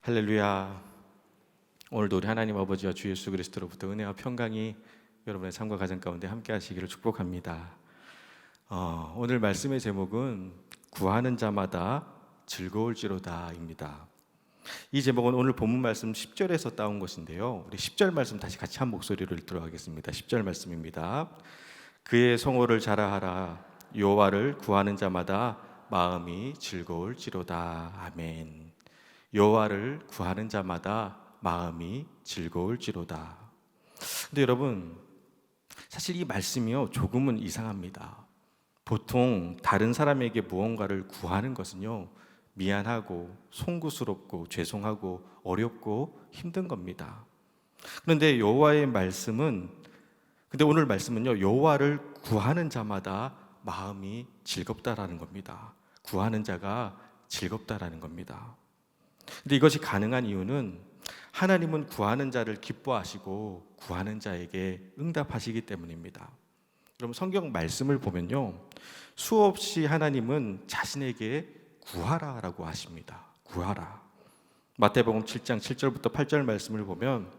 할렐루야. 오늘도 우리 하나님 아버지와 주 예수 그리스도로부터 은혜와 평강이 여러분의 삶과 가정 가운데 함께 하시기를 축복합니다. 오늘 말씀의 제목은 구하는 자마다 즐거울지로다입니다. 이 제목은 오늘 본문 말씀 10절에서 따온 것인데요, 우리 10절 말씀 다시 같이 한 목소리로 읽도록 하겠습니다. 10절 말씀입니다. 그의 성호를 자라하라. 여호와를 구하는 자마다 마음이 즐거울지로다. 아멘. 여호와를 구하는 자마다 마음이 즐거울지로다. 근데 여러분, 사실 이 말씀이요 조금은 이상합니다. 보통 다른 사람에게 무언가를 구하는 것은요 미안하고 송구스럽고 죄송하고 어렵고 힘든 겁니다. 그런데 여호와의 말씀은, 근데 오늘 말씀은요 여호와를 구하는 자마다 마음이 즐겁다라는 겁니다. 구하는 자가 즐겁다라는 겁니다. 근데 이것이 가능한 이유는 하나님은 구하는 자를 기뻐하시고 구하는 자에게 응답하시기 때문입니다. 여러분, 성경 말씀을 보면요 수없이 하나님은 자신에게 구하라라고 하십니다. 구하라. 마태복음 7장 7절부터 8절 말씀을 보면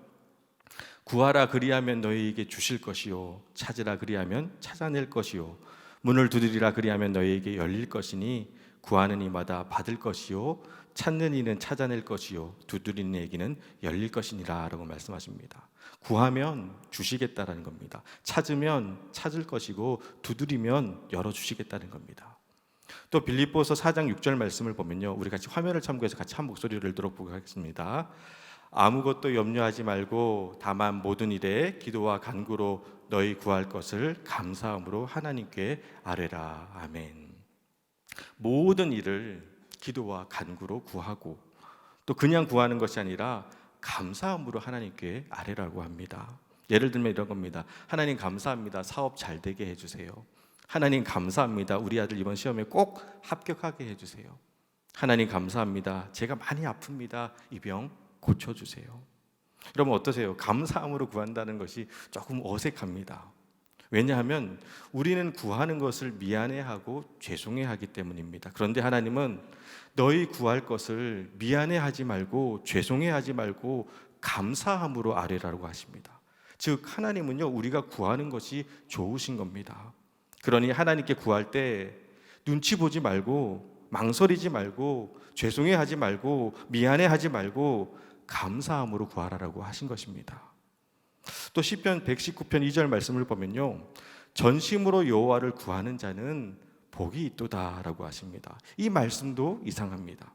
구하라 그리하면 너희에게 주실 것이요 찾으라 그리하면 찾아낼 것이요 문을 두드리라 그리하면 너희에게 열릴 것이니 구하는 이마다 받을 것이요 찾는 이는 찾아낼 것이요 두드리는 이에게는 열릴 것이니라 라고 말씀하십니다. 구하면 주시겠다라는 겁니다. 찾으면 찾을 것이고 두드리면 열어주시겠다는 겁니다. 또 빌립보서 4장 6절 말씀을 보면요, 우리 같이 화면을 참고해서 같이 한 목소리를 들어보도록 하겠습니다. 아무것도 염려하지 말고 다만 모든 일에 기도와 간구로 너희 구할 것을 감사함으로 하나님께 아뢰라. 아멘. 모든 일을 기도와 간구로 구하고 또 그냥 구하는 것이 아니라 감사함으로 하나님께 아뢰라고 합니다. 예를 들면 이런 겁니다. 하나님 감사합니다. 사업 잘 되게 해주세요. 하나님 감사합니다. 우리 아들 이번 시험에 꼭 합격하게 해주세요. 하나님 감사합니다. 제가 많이 아픕니다. 이 병 고쳐주세요. 여러분 어떠세요? 감사함으로 구한다는 것이 조금 어색합니다. 왜냐하면 우리는 구하는 것을 미안해하고 죄송해하기 때문입니다. 그런데 하나님은 너희 구할 것을 미안해하지 말고 죄송해하지 말고 감사함으로 아뢰라고 하십니다. 즉 하나님은요 우리가 구하는 것이 좋으신 겁니다. 그러니 하나님께 구할 때 눈치 보지 말고 망설이지 말고 죄송해하지 말고 미안해하지 말고 감사함으로 구하라라고 하신 것입니다. 또 시편 119편 2절 말씀을 보면요 전심으로 여호와를 구하는 자는 복이 있도다라고 하십니다. 이 말씀도 이상합니다.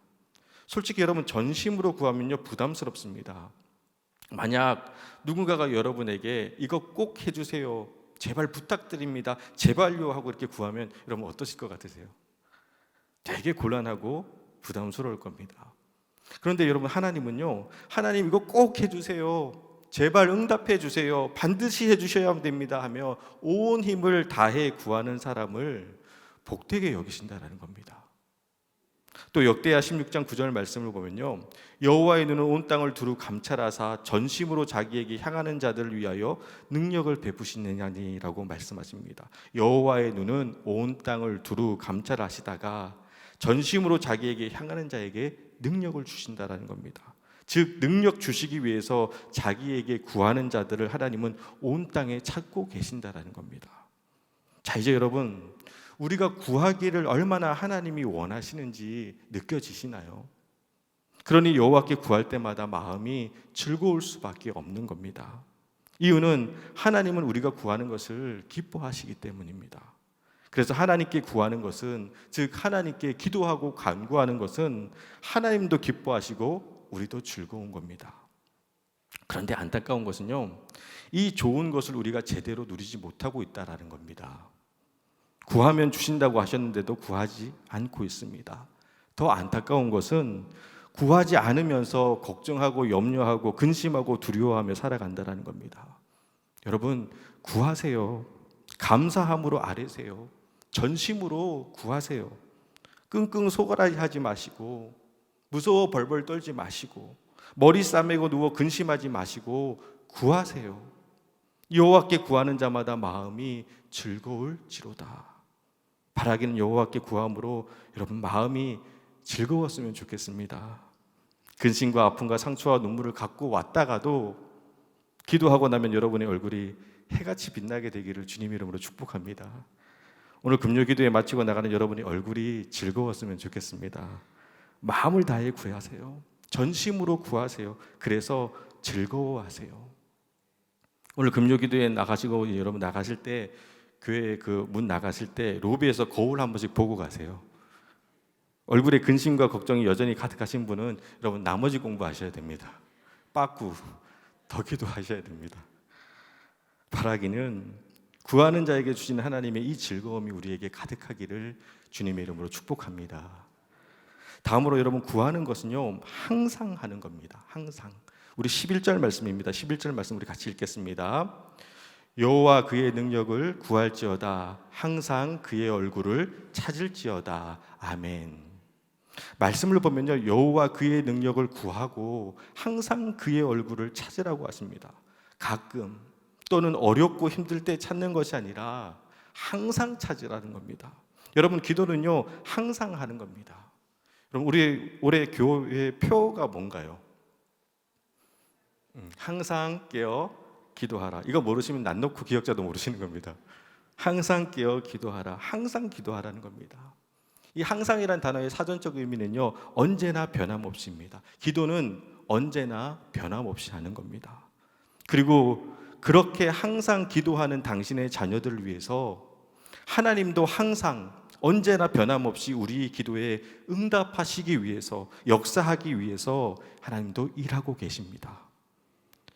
솔직히 여러분 전심으로 구하면요 부담스럽습니다. 만약 누군가가 여러분에게 이거 꼭 해주세요, 제발 부탁드립니다, 제발요 하고 이렇게 구하면 여러분 어떠실 것 같으세요? 되게 곤란하고 부담스러울 겁니다. 그런데 여러분 하나님은요 하나님 이거 꼭 해주세요, 제발 응답해 주세요, 반드시 해주셔야 됩니다 하며 온 힘을 다해 구하는 사람을 복되게 여기신다라는 겁니다. 또 역대하 16장 9절 말씀을 보면요 여호와의 눈은 온 땅을 두루 감찰하사 전심으로 자기에게 향하는 자들을 위하여 능력을 베푸시느냐니라고 말씀하십니다. 여호와의 눈은 온 땅을 두루 감찰하시다가 전심으로 자기에게 향하는 자에게 능력을 주신다라는 겁니다. 즉 능력 주시기 위해서 자기에게 구하는 자들을 하나님은 온 땅에 찾고 계신다라는 겁니다. 자, 이제 여러분 우리가 구하기를 얼마나 하나님이 원하시는지 느껴지시나요? 그러니 여호와께 구할 때마다 마음이 즐거울 수밖에 없는 겁니다. 이유는 하나님은 우리가 구하는 것을 기뻐하시기 때문입니다. 그래서 하나님께 구하는 것은, 즉 하나님께 기도하고 간구하는 것은 하나님도 기뻐하시고 우리도 즐거운 겁니다. 그런데 안타까운 것은요 이 좋은 것을 우리가 제대로 누리지 못하고 있다는 겁니다. 구하면 주신다고 하셨는데도 구하지 않고 있습니다. 더 안타까운 것은 구하지 않으면서 걱정하고 염려하고 근심하고 두려워하며 살아간다는 겁니다. 여러분 구하세요. 감사함으로 아뢰세요. 전심으로 구하세요. 끙끙 속앓이하지 마시고 무서워 벌벌 떨지 마시고 머리 싸매고 누워 근심하지 마시고 구하세요. 여호와께 구하는 자마다 마음이 즐거울지로다. 바라기는 여호와께 구함으로 여러분 마음이 즐거웠으면 좋겠습니다. 근심과 아픔과 상처와 눈물을 갖고 왔다가도 기도하고 나면 여러분의 얼굴이 해같이 빛나게 되기를 주님 이름으로 축복합니다. 오늘 금요 기도에 마치고 나가는 여러분의 얼굴이 즐거웠으면 좋겠습니다. 마음을 다해 구하세요. 전심으로 구하세요. 그래서 즐거워하세요. 오늘 금요 기도에 나가시고 여러분 나가실 때 교회 그 문 나가실 때 로비에서 거울 한 번씩 보고 가세요. 얼굴에 근심과 걱정이 여전히 가득하신 분은 여러분 나머지 공부하셔야 됩니다. 빠꾸 더 기도하셔야 됩니다. 바라기는 구하는 자에게 주시는 하나님의 이 즐거움이 우리에게 가득하기를 주님의 이름으로 축복합니다. 다음으로 여러분 구하는 것은요 항상 하는 겁니다. 항상. 우리 11절 말씀입니다. 11절 말씀 우리 같이 읽겠습니다. 여호와 그의 능력을 구할지어다 항상 그의 얼굴을 찾을지어다. 아멘. 말씀을 보면요 여호와 그의 능력을 구하고 항상 그의 얼굴을 찾으라고 하십니다. 가끔 또는 어렵고 힘들 때 찾는 것이 아니라 항상 찾으라는 겁니다. 여러분 기도는요 항상 하는 겁니다. 여러분 우리 올해 교회 표가 뭔가요? 항상 깨어 기도하라. 이거 모르시면 난 놓고 기억자도 모르시는 겁니다. 항상 깨어 기도하라. 항상 기도하라는 겁니다. 이 항상이란 단어의 사전적 의미는요 언제나 변함없이입니다. 기도는 언제나 변함없이 하는 겁니다. 그리고 그렇게 항상 기도하는 당신의 자녀들을 위해서 하나님도 항상 언제나 변함없이 우리 기도에 응답하시기 위해서 역사하기 위해서 하나님도 일하고 계십니다.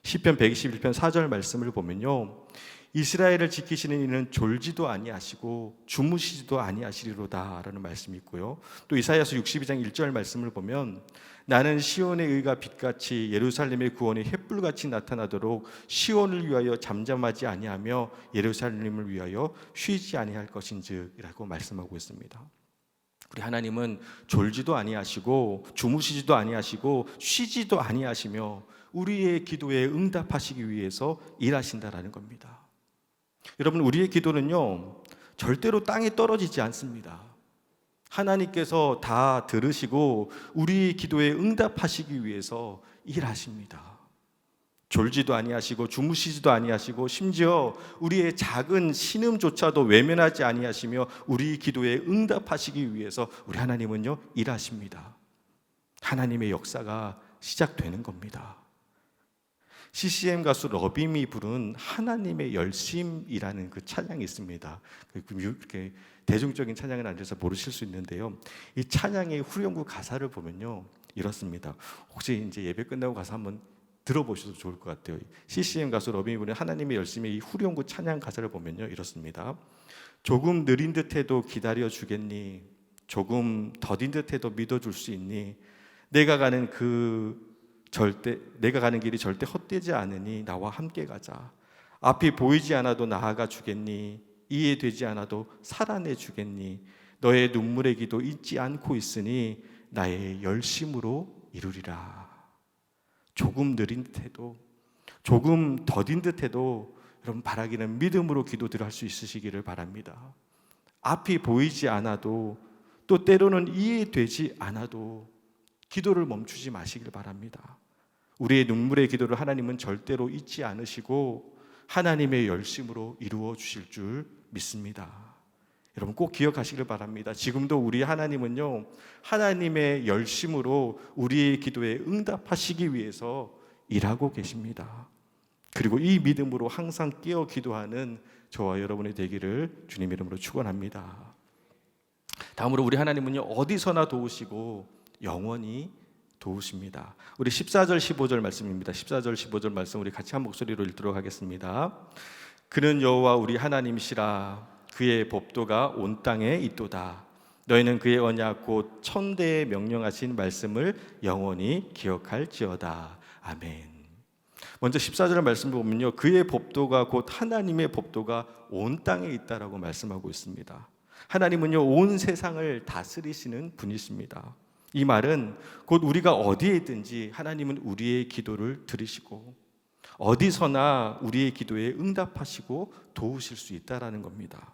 시편 121편 4절 말씀을 보면요 이스라엘을 지키시는 이는 졸지도 아니하시고 주무시지도 아니하시리로다 라는 말씀이 있고요. 또 이사야서 62장 1절 말씀을 보면 나는 시온의 의가 빛같이 예루살렘의 구원이 햇불같이 나타나도록 시온을 위하여 잠잠하지 아니하며 예루살렘을 위하여 쉬지 아니할 것인즉 이라고 말씀하고 있습니다. 우리 하나님은 졸지도 아니하시고 주무시지도 아니하시고 쉬지도 아니하시며 우리의 기도에 응답하시기 위해서 일하신다라는 겁니다. 여러분 우리의 기도는요 절대로 땅에 떨어지지 않습니다. 하나님께서 다 들으시고 우리 기도에 응답하시기 위해서 일하십니다. 졸지도 아니하시고 주무시지도 아니하시고 심지어 우리의 작은 신음조차도 외면하지 아니하시며 우리 기도에 응답하시기 위해서 우리 하나님은요 일하십니다. 하나님의 역사가 시작되는 겁니다. CCM 가수 러빔이 부른 하나님의 열심이라는 그 찬양이 있습니다. 그렇게 대중적인 찬양은 아니라서 모르실 수 있는데요. 이 찬양의 후렴구 가사를 보면요 이렇습니다. 혹시 이제 예배 끝나고 가서 한번 들어보셔도 좋을 것 같아요. CCM 가수 러빔이 부른 하나님의 열심의 이 후렴구 찬양 가사를 보면요 이렇습니다. 조금 느린 듯해도 기다려 주겠니? 조금 더딘 듯해도 믿어줄 수 있니? 내가 가는 길이 절대 헛되지 않으니 나와 함께 가자. 앞이 보이지 않아도 나아가 주겠니? 이해되지 않아도 살아내 주겠니? 너의 눈물의 기도 잊지 않고 있으니 나의 열심으로 이루리라. 조금 느린 듯해도 조금 더딘 듯해도 여러분 바라기는 믿음으로 기도들 할 수 있으시기를 바랍니다. 앞이 보이지 않아도 또 때로는 이해되지 않아도 기도를 멈추지 마시길 바랍니다. 우리의 눈물의 기도를 하나님은 절대로 잊지 않으시고 하나님의 열심으로 이루어 주실 줄 믿습니다. 여러분 꼭 기억하시길 바랍니다. 지금도 우리 하나님은요 하나님의 열심으로 우리의 기도에 응답하시기 위해서 일하고 계십니다. 그리고 이 믿음으로 항상 깨어 기도하는 저와 여러분이 되기를 주님 이름으로 축원합니다. 다음으로 우리 하나님은요 어디서나 도우시고 영원히 도우십니다. 우리 14절 15절 말씀입니다. 14절 15절 말씀 우리 같이 한 목소리로 읽도록 하겠습니다. 그는 여호와 우리 하나님이시라. 그의 법도가 온 땅에 있도다. 너희는 그의 언약 곧 천대에 명령하신 말씀을 영원히 기억할지어다. 아멘. 먼저 14절 말씀을 보면요 그의 법도가 곧 하나님의 법도가 온 땅에 있다라고 말씀하고 있습니다. 하나님은요 온 세상을 다스리시는 분이십니다. 이 말은 곧 우리가 어디에 있든지 하나님은 우리의 기도를 들으시고 어디서나 우리의 기도에 응답하시고 도우실 수 있다라는 겁니다.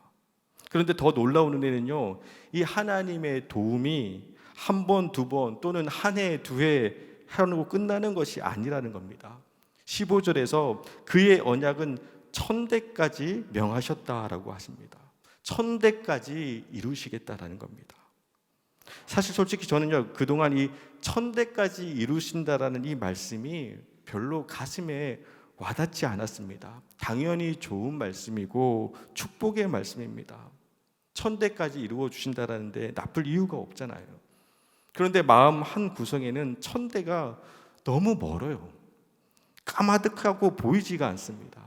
그런데 더 놀라운 은혜는요 이 하나님의 도움이 한 번, 두 번 또는 한 해, 두 해 하고 끝나는 것이 아니라는 겁니다. 15절에서 그의 언약은 천대까지 명하셨다라고 하십니다. 천대까지 이루시겠다라는 겁니다. 사실 솔직히 저는요, 그동안 이 천대까지 이루신다라는 이 말씀이 별로 가슴에 와닿지 않았습니다. 당연히 좋은 말씀이고 축복의 말씀입니다. 천대까지 이루어 주신다라는데 나쁠 이유가 없잖아요. 그런데 마음 한 구석에는 천대가 너무 멀어요. 까마득하고 보이지가 않습니다.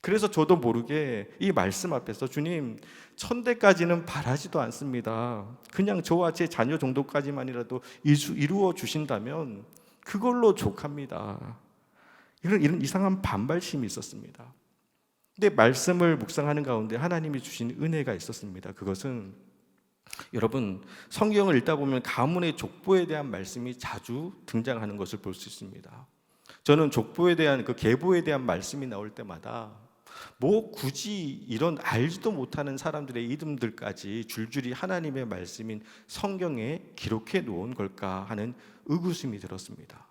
그래서 저도 모르게 이 말씀 앞에서 주님, 천대까지는 바라지도 않습니다. 그냥 저와 제 자녀 정도까지만이라도 이루어 주신다면 그걸로 족합니다. 이런 이상한 반발심이 있었습니다. 근데 말씀을 묵상하는 가운데 하나님이 주신 은혜가 있었습니다. 그것은 여러분, 성경을 읽다 보면 가문의 족보에 대한 말씀이 자주 등장하는 것을 볼 수 있습니다. 저는 족보에 대한 그 계보에 대한 말씀이 나올 때마다 뭐 굳이 이런 알지도 못하는 사람들의 이름들까지 줄줄이 하나님의 말씀인 성경에 기록해 놓은 걸까 하는 의구심이 들었습니다.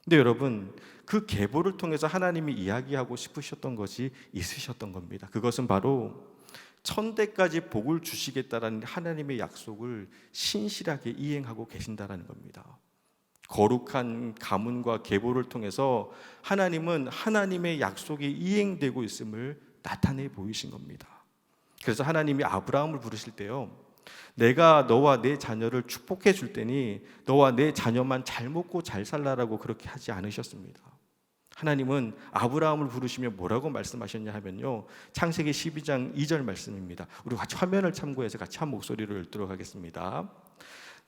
근데 여러분, 그 계보를 통해서 하나님이 이야기하고 싶으셨던 것이 있으셨던 겁니다. 그것은 바로 천대까지 복을 주시겠다라는 하나님의 약속을 신실하게 이행하고 계신다라는 겁니다. 거룩한 가문과 계보를 통해서 하나님은 하나님의 약속이 이행되고 있음을 나타내 보이신 겁니다. 그래서 하나님이 아브라함을 부르실 때요, 내가 너와 내 자녀를 축복해 줄 테니 너와 내 자녀만 잘 먹고 잘 살라라고 그렇게 하지 않으셨습니다. 하나님은 아브라함을 부르시며 뭐라고 말씀하셨냐 하면요, 창세기 12장 2절 말씀입니다. 우리 같이 화면을 참고해서 같이 한 목소리로 읽도록 하겠습니다.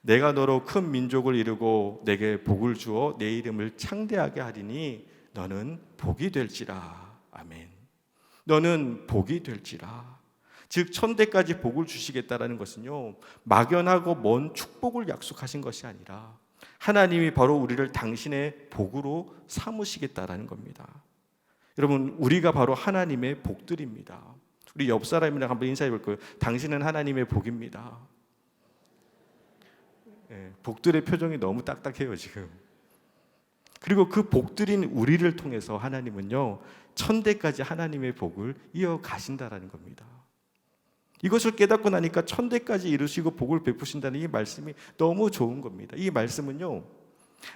내가 너로 큰 민족을 이루고 내게 복을 주어 내 이름을 창대하게 하리니 너는 복이 될지라. 아멘. 너는 복이 될지라. 즉 천대까지 복을 주시겠다라는 것은요, 막연하고 먼 축복을 약속하신 것이 아니라 하나님이 바로 우리를 당신의 복으로 삼으시겠다라는 겁니다. 여러분, 우리가 바로 하나님의 복들입니다. 우리 옆 사람이랑 한번 인사해 볼 거예요. 당신은 하나님의 복입니다. 복들의 표정이 너무 딱딱해요 지금. 그리고 그 복들인 우리를 통해서 하나님은요, 천대까지 하나님의 복을 이어가신다라는 겁니다. 이것을 깨닫고 나니까 천대까지 이루시고 복을 베푸신다는 이 말씀이 너무 좋은 겁니다. 이 말씀은요,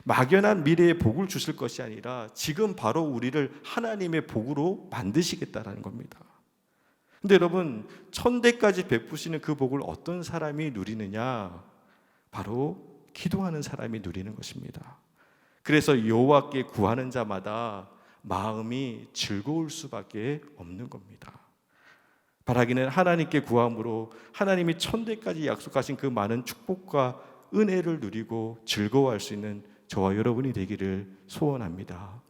막연한 미래에 복을 주실 것이 아니라 지금 바로 우리를 하나님의 복으로 만드시겠다라는 겁니다. 근데 여러분, 천대까지 베푸시는 그 복을 어떤 사람이 누리느냐? 바로 기도하는 사람이 누리는 것입니다. 그래서 여호와께 구하는 자마다 마음이 즐거울 수밖에 없는 겁니다. 바라기는 하나님께 구함으로 하나님이 천대까지 약속하신 그 많은 축복과 은혜를 누리고 즐거워할 수 있는 저와 여러분이 되기를 소원합니다.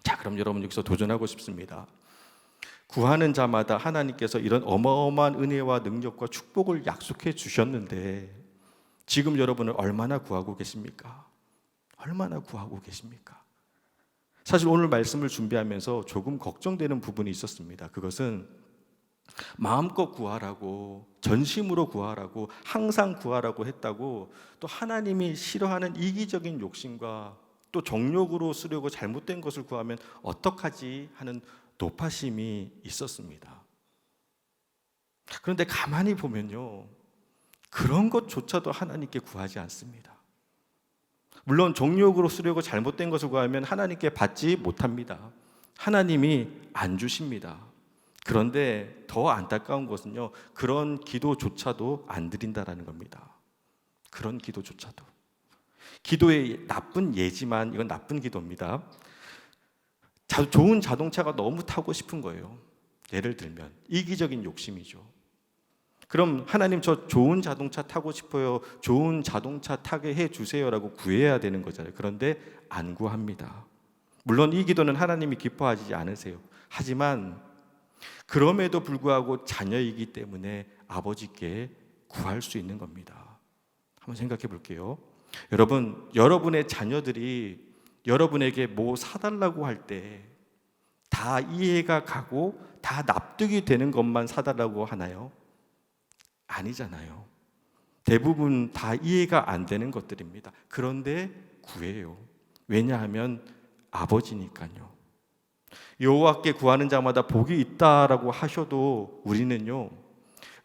자, 그럼 여러분 여기서 도전하고 싶습니다. 구하는 자마다 하나님께서 이런 어마어마한 은혜와 능력과 축복을 약속해 주셨는데 지금 여러분은 얼마나 구하고 계십니까? 얼마나 구하고 계십니까? 사실 오늘 말씀을 준비하면서 조금 걱정되는 부분이 있었습니다. 그것은 마음껏 구하라고, 전심으로 구하라고, 항상 구하라고 했다고 또 하나님이 싫어하는 이기적인 욕심과 또 정욕으로 쓰려고 잘못된 것을 구하면 어떡하지 하는 노파심이 있었습니다. 그런데 가만히 보면요, 그런 것조차도 하나님께 구하지 않습니다. 물론 정욕으로 쓰려고 잘못된 것을 구하면 하나님께 받지 못합니다. 하나님이 안 주십니다. 그런데 더 안타까운 것은요, 그런 기도조차도 안 드린다라는 겁니다. 그런 기도조차도. 기도의 나쁜 예지만 이건 나쁜 기도입니다. 좋은 자동차가 너무 타고 싶은 거예요. 예를 들면 이기적인 욕심이죠. 그럼 하나님, 저 좋은 자동차 타고 싶어요, 좋은 자동차 타게 해주세요라고 구해야 되는 거잖아요. 그런데 안 구합니다. 물론 이 기도는 하나님이 기뻐하지 않으세요. 하지만 그럼에도 불구하고 자녀이기 때문에 아버지께 구할 수 있는 겁니다. 한번 생각해 볼게요. 여러분, 여러분의 자녀들이 여러분에게 뭐 사달라고 할 때 다 이해가 가고 다 납득이 되는 것만 사달라고 하나요? 아니잖아요. 대부분 다 이해가 안 되는 것들입니다. 그런데 구해요. 왜냐하면 아버지니까요. 여호와께 구하는 자마다 복이 있다라고 하셔도 우리는요,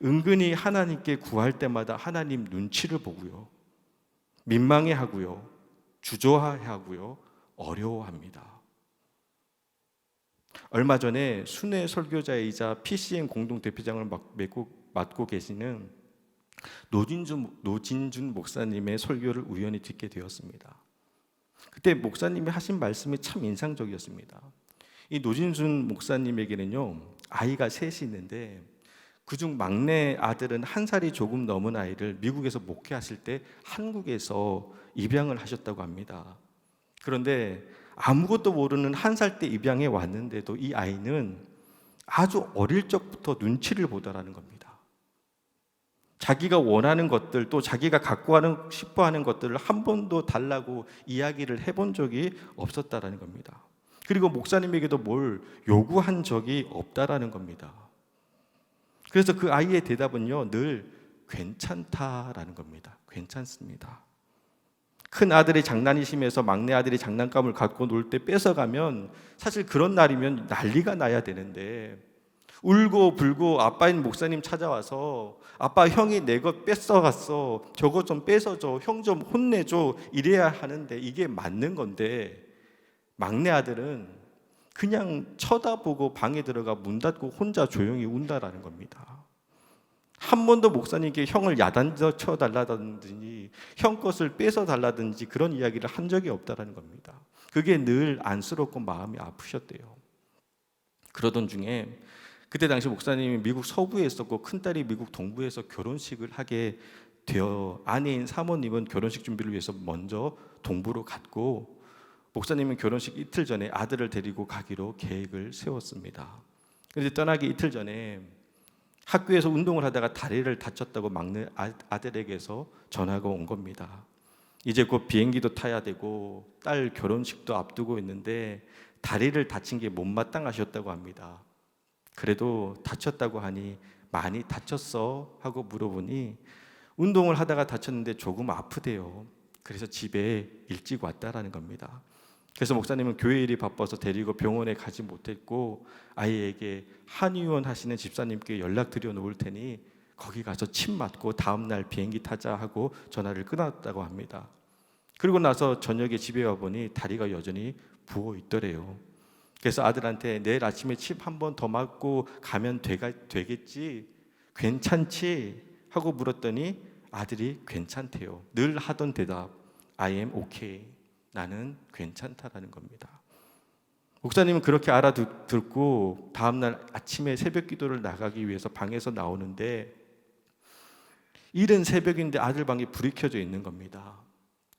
은근히 하나님께 구할 때마다 하나님 눈치를 보고요, 민망해하고요, 주저하고요, 어려워합니다. 얼마 전에 순회 설교자이자 PCN 공동대표장을 맡고 계시는 노진준 목사님의 설교를 우연히 듣게 되었습니다. 그때 목사님이 하신 말씀이 참 인상적이었습니다. 이 노진준 목사님에게는요, 아이가 셋이 있는데 그중 막내 아들은 1살이 조금 넘은 아이를 미국에서 목회하실 때 한국에서 입양을 하셨다고 합니다. 그런데 아무것도 모르는 1살 때 입양해 왔는데도 이 아이는 아주 어릴 적부터 눈치를 보더라는 겁니다. 자기가 원하는 것들, 또 자기가 갖고 싶어 하는 것들을 한 번도 달라고 이야기를 해본 적이 없었다라는 겁니다. 그리고 목사님에게도 뭘 요구한 적이 없다라는 겁니다. 그래서 그 아이의 대답은요, 늘 괜찮다라는 겁니다. 괜찮습니다. 큰 아들이 장난이 심해서 막내 아들이 장난감을 갖고 놀 때 뺏어가면 사실 그런 날이면 난리가 나야 되는데, 울고 불고 아빠인 목사님 찾아와서 아빠, 형이 내 것 뺏어갔어, 저거 좀 뺏어줘, 형 좀 혼내줘, 이래야 하는데 이게 맞는 건데, 막내 아들은 그냥 쳐다보고 방에 들어가 문 닫고 혼자 조용히 운다라는 겁니다. 한 번도 목사님께 형을 야단져 쳐달라든지 형 것을 뺏어달라든지 그런 이야기를 한 적이 없다라는 겁니다. 그게 늘 안쓰럽고 마음이 아프셨대요. 그러던 중에 그때 당시 목사님이 미국 서부에 있었고 큰딸이 미국 동부에서 결혼식을 하게 되어 아내인 사모님은 결혼식 준비를 위해서 먼저 동부로 갔고, 목사님은 결혼식 이틀 전에 아들을 데리고 가기로 계획을 세웠습니다. 그런데 떠나기 이틀 전에 학교에서 운동을 하다가 다리를 다쳤다고 막내 아들에게서 전화가 온 겁니다. 이제 곧 비행기도 타야 되고 딸 결혼식도 앞두고 있는데 다리를 다친 게 못마땅하셨다고 합니다. 그래도 다쳤다고 하니 많이 다쳤어? 하고 물어보니 운동을 하다가 다쳤는데 조금 아프대요. 그래서 집에 일찍 왔다라는 겁니다. 그래서 목사님은 교회 일이 바빠서 데리고 병원에 가지 못했고, 아이에게 한의원 하시는 집사님께 연락드려 놓을 테니 거기 가서 침 맞고 다음날 비행기 타자 하고 전화를 끊었다고 합니다. 그리고 나서 저녁에 집에 와보니 다리가 여전히 부어 있더래요. 그래서 아들한테 내일 아침에 침 한 번 더 맞고 가면 되겠지? 괜찮지? 하고 물었더니 아들이 괜찮대요. 늘 하던 대답, I am okay. 나는 괜찮다라는 겁니다. 목사님은 그렇게 알아듣고 다음날 아침에 새벽 기도를 나가기 위해서 방에서 나오는데 이른 새벽인데 아들 방에 불이 켜져 있는 겁니다.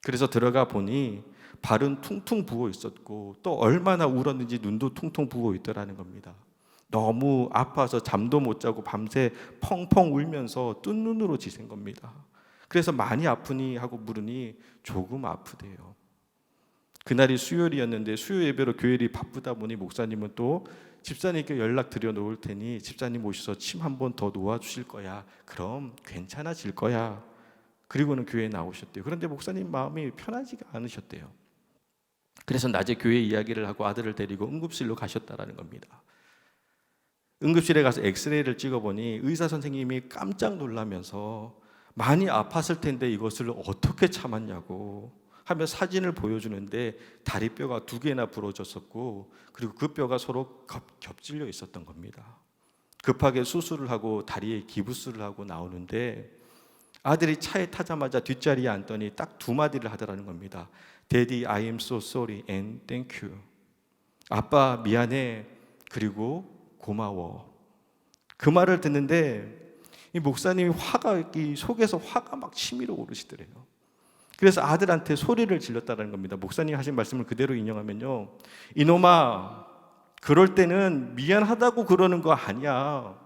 그래서 들어가 보니 발은 퉁퉁 부어 있었고 또 얼마나 울었는지 눈도 퉁퉁 부어 있더라는 겁니다. 너무 아파서 잠도 못 자고 밤새 펑펑 울면서 뜬 눈으로 지샌 겁니다. 그래서 많이 아프니 하고 물으니 조금 아프대요. 그날이 수요일이었는데 수요 예배로 교회일이 바쁘다 보니 목사님은 또 집사님께 연락 드려 놓을 테니 집사님 오셔서 침 한 번 더 놓아주실 거야. 그럼 괜찮아질 거야. 그리고는 교회에 나오셨대요. 그런데 목사님 마음이 편하지가 않으셨대요. 그래서 낮에 교회 이야기를 하고 아들을 데리고 응급실로 가셨다라는 겁니다. 응급실에 가서 엑스레이를 찍어보니 의사 선생님이 깜짝 놀라면서 많이 아팠을 텐데 이것을 어떻게 참았냐고 하며 사진을 보여주는데 다리뼈가 2개나 부러졌었고, 그리고 그 뼈가 서로 겹질려 있었던 겁니다. 급하게 수술을 하고 다리에 기부스를 하고 나오는데 아들이 차에 타자마자 뒷자리에 앉더니 딱 2마디를 하더라는 겁니다. Daddy, I am so sorry and thank you. 아빠 미안해, 그리고 고마워. 그 말을 듣는데 이 목사님이 이 속에서 화가 막 치밀어 오르시더래요. 그래서 아들한테 소리를 질렀다는 겁니다. 목사님 하신 말씀을 그대로 인용하면요, 이놈아, 그럴 때는 미안하다고 그러는 거 아니야.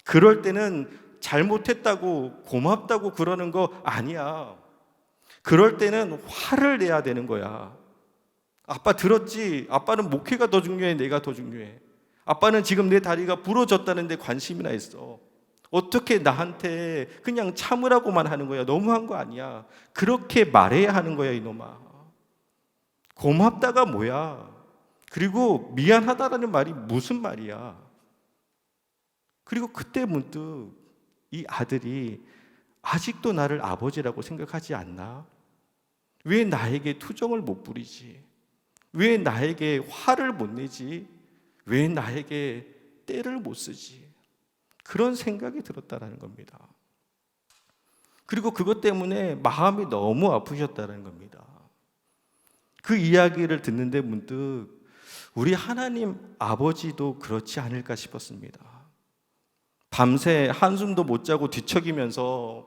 그럴 때는 잘못했다고 고맙다고 그러는 거 아니야. 그럴 때는 화를 내야 되는 거야. 아빠 들었지? 아빠는 목회가 더 중요해, 내가 더 중요해. 아빠는 지금 내 다리가 부러졌다는데 관심이나 있어. 어떻게 나한테 그냥 참으라고만 하는 거야? 너무한 거 아니야? 그렇게 말해야 하는 거야, 이놈아. 고맙다가 뭐야? 그리고 미안하다라는 말이 무슨 말이야? 그리고 그때 문득 이 아들이 아직도 나를 아버지라고 생각하지 않나? 왜 나에게 투정을 못 부리지? 왜 나에게 화를 못 내지? 왜 나에게 때를 못 쓰지? 그런 생각이 들었다는 겁니다. 그리고 그것 때문에 마음이 너무 아프셨다는 겁니다. 그 이야기를 듣는데 문득 우리 하나님 아버지도 그렇지 않을까 싶었습니다. 밤새 한숨도 못 자고 뒤척이면서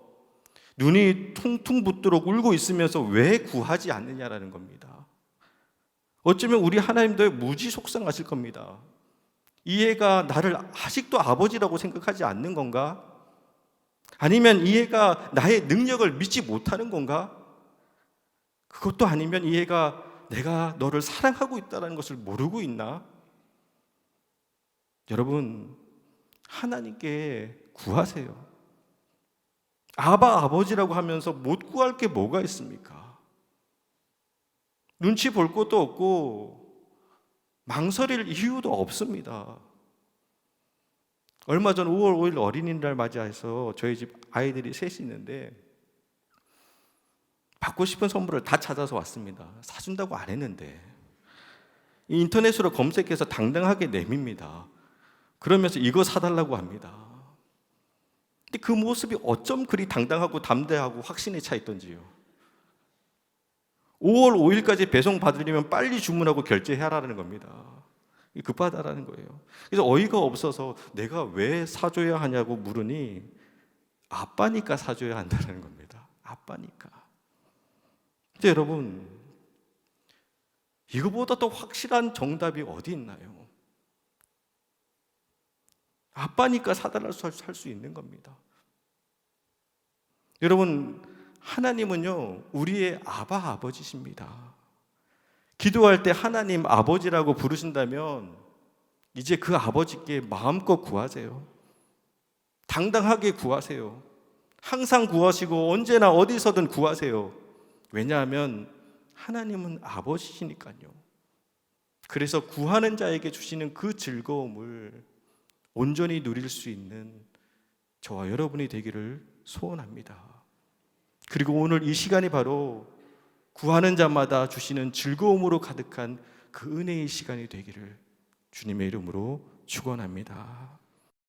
눈이 퉁퉁 붓도록 울고 있으면서 왜 구하지 않느냐라는 겁니다. 어쩌면 우리 하나님도 무지 속상하실 겁니다. 이 애가 나를 아직도 아버지라고 생각하지 않는 건가? 아니면 이 애가 나의 능력을 믿지 못하는 건가? 그것도 아니면 이 애가 내가 너를 사랑하고 있다는 것을 모르고 있나? 여러분, 하나님께 구하세요. 아바 아버지라고 하면서 못 구할 게 뭐가 있습니까? 눈치 볼 것도 없고 망설일 이유도 없습니다. 얼마 전 5월 5일 어린이날 맞이해서 저희 집 아이들이 셋이 있는데 받고 싶은 선물을 다 찾아서 왔습니다. 사준다고 안 했는데 인터넷으로 검색해서 당당하게 내밉니다. 그러면서 이거 사달라고 합니다. 근데 그 모습이 어쩜 그리 당당하고 담대하고 확신에 차 있던지요. 5월 5일까지 배송 받으려면 빨리 주문하고 결제해라라는 겁니다. 급하다라는 거예요. 그래서 어이가 없어서 내가 왜 사줘야 하냐고 물으니 아빠니까 사줘야 한다는 겁니다. 아빠니까. 근데 여러분, 이거보다 더 확실한 정답이 어디 있나요? 아빠니까 사달라고 할 수 있는 겁니다. 여러분, 하나님은요, 우리의 아버지십니다. 기도할 때 하나님 아버지라고 부르신다면 이제 그 아버지께 마음껏 구하세요. 당당하게 구하세요. 항상 구하시고 언제나 어디서든 구하세요. 왜냐하면 하나님은 아버지시니까요. 그래서 구하는 자에게 주시는 그 즐거움을 온전히 누릴 수 있는 저와 여러분이 되기를 소원합니다. 그리고 오늘 이 시간이 바로 구하는 자마다 주시는 즐거움으로 가득한 그 은혜의 시간이 되기를 주님의 이름으로 축원합니다.